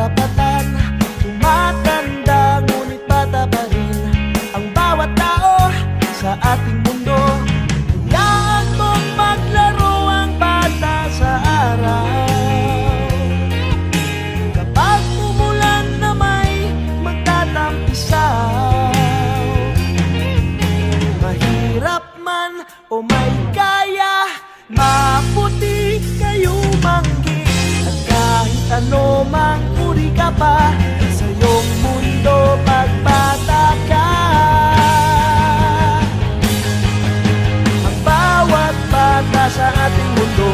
karapatan. Tumatanda ngunit bata pa rin ang bawat tao sa ating mundo. Hayaan mong maglaro ang bata sa araw. Kapag umulan na may magtatampisaw, mahirap man o may kaya, maputi kayo manggi. At kahit ano mang uri ka pa sa iyong mundo pagbata ka, ang bawat bata sa ating mundo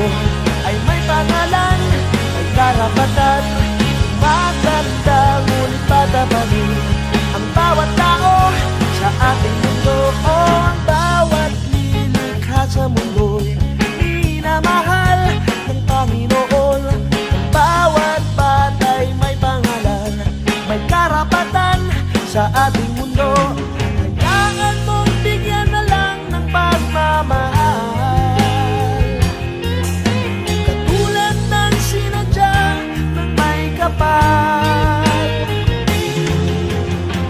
ay may pangalan, may karapatan. Maganda ngunit bata pa rin ang bawat tao sa ating mundo. O ang bawat lilikha sa mundo'y minamahal ng Panginoon. Ang bawat bata'y may pangalan, may karapatan sa ating mundo. Kailangan mong bigyan na lang ng pagmamahal, katulad ng sinadya ng may kapal.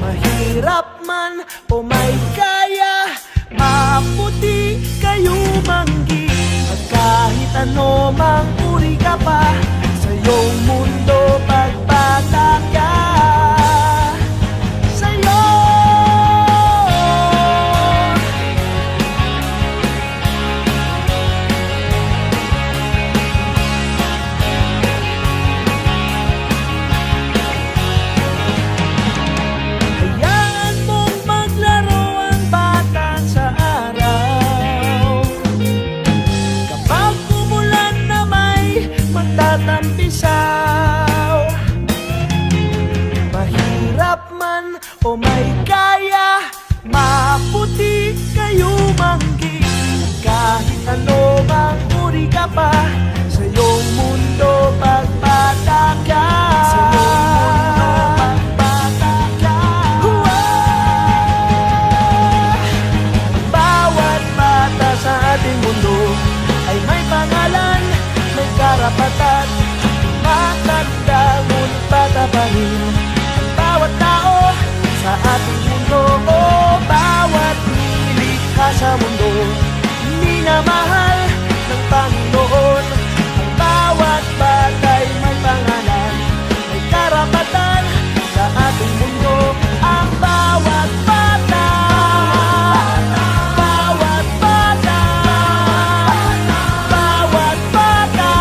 Mahirap man o may kaya, maputi kayo manggi. At kahit ano mang uri ka pa sa iyong mundo pagbata ka, sa'yo hayaan mong maglaro ang bata sa araw. Kapag umulan na may magtatampisaw, mahirap man o may kaya, maputi kayo manggi. Kahit ano mang uri ka pa sa iyong mundo pagbata ka, sa iyong mundo pagbata ka. Ang bawat bata sa ating mundo ay may pangalan, may karapatan. Matanda ngunit bata pa rin ang bawat tao sa ating mundo. O bawat nilikha sa mundo minamahal ng Panginoon. Ang bawat bata'y may pangalan, may karapatan sa ating mundo. Ang bawat bata, bawat bata, bawat bata,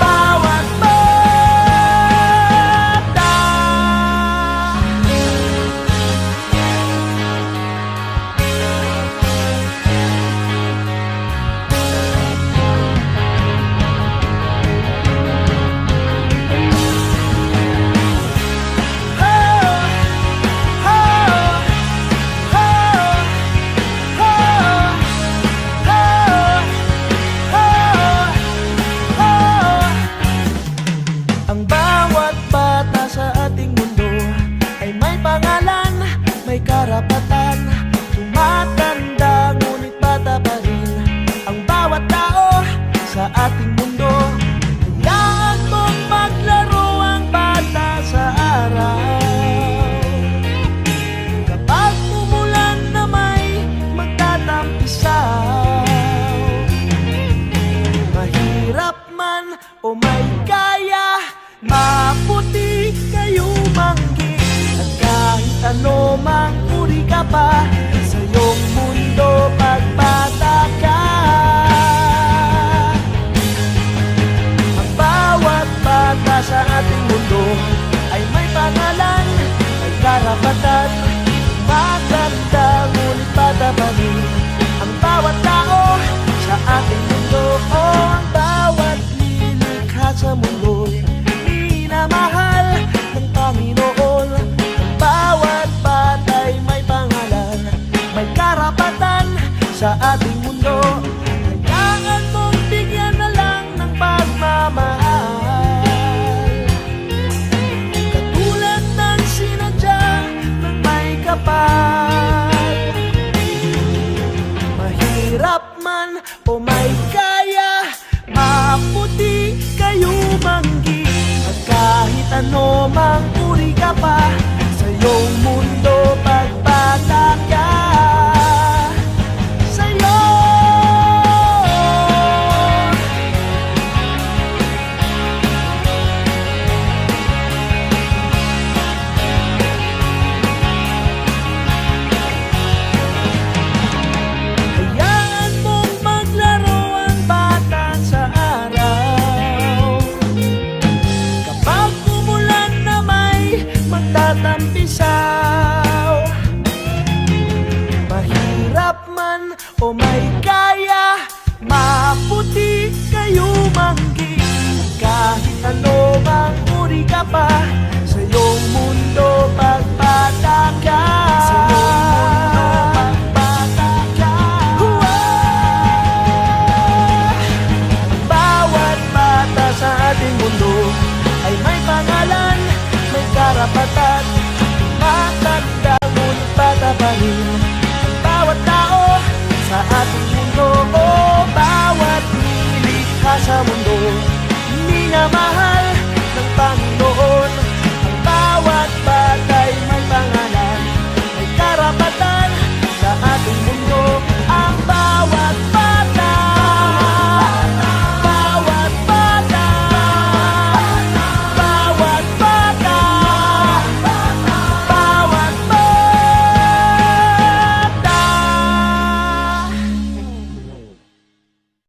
bawat bata. Ang bawat bata sa ating mundo ay may pangalan, may karapatan. Tumatanda ngunit bata pa rin ang bawat tao sa ating mundo. Hayaan mong maglaro ang bata sa araw. Kapag umulan na may magtatampisaw, mahirap man o may kaya, maputi kayo manggi. At kahit ano mang uri ka pa sa iyong mundo pagbata ka, karapatan matanda ngunit bata pa rin ang bawat tao sa ating mundo. Bawat nilikha sa mundo minamahal